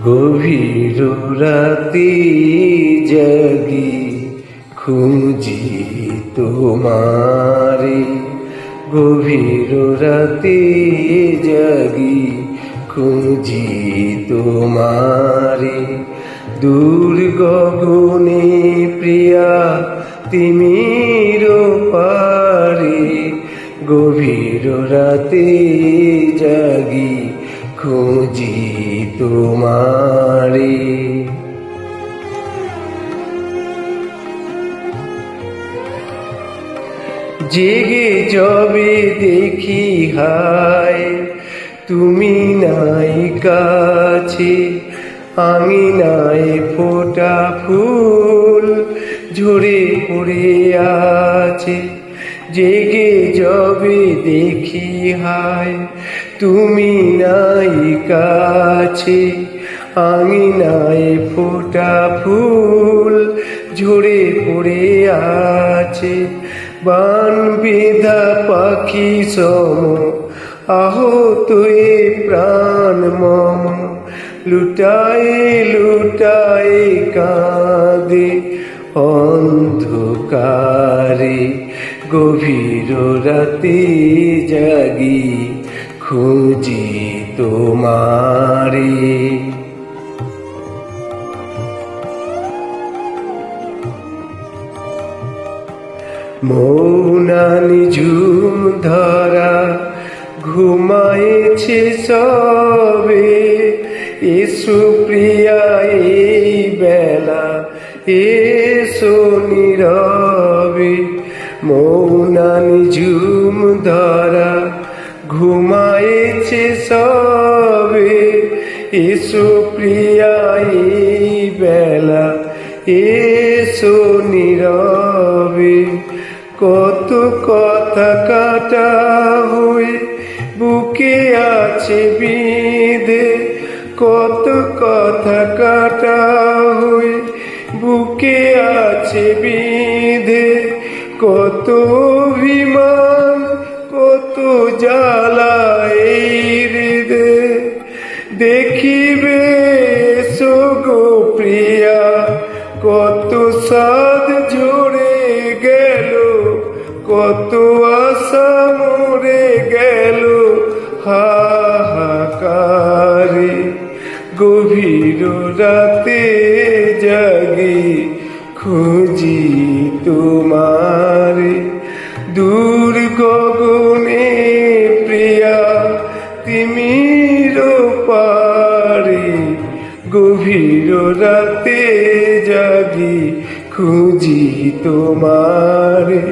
গভীর রাতে জাগি খুঁজি তোমারে, গভীর রাতে জাগি খুঁজি তোমারে। দূর গগনে প্রিয়া তিমির পারে, গভীর রাতে জাগি খুঁজি তোমারে। জেগে যবে দেখি হায় তুমি নাই কাছে, আঙিনায় ফোটা ফুল ঝরে পড়ে আছে। জেগে যবে দেখি হায় তুমি নাই কাছে, আঙিনায় ফোটা ফুল ঝরে পড়ে আছে। বান বেঁধা পাখি সম আহত এ প্রাণ মম, লুটায়ে লুটায়ে কাঁদে অন্ধকারে। গভীর রাতে জাগি খুঁজি তোমারে। মৌনা নিঝুম ধরা ঘুমায়েছে সবে, এসো প্রিয়া এই বেলা এসো নীরবে। মৌনা নিঝুম ধরা ঘুমায়েছে সবে, এসো প্রিয়া এই বেলা এসো নীরবে। কত কথা কাটা হয়ে বুকে আছে বিঁধে, কত কথা কাটা হয়ে বুকে আছে বিঁধে। কত অভিমান কত জ্বালা এই হৃদে, দেখিবে এসো গো প্রিয়া কত সাধ ঝরে গেল, কত আশা মরে গেল হাহাকারে। গভীর রাতে জাগি খুঁজি তোমারে, দূর গগনে প্রিয়া তিমির পারে। গভীর রাতে জাগি খুঁজি তোমারে।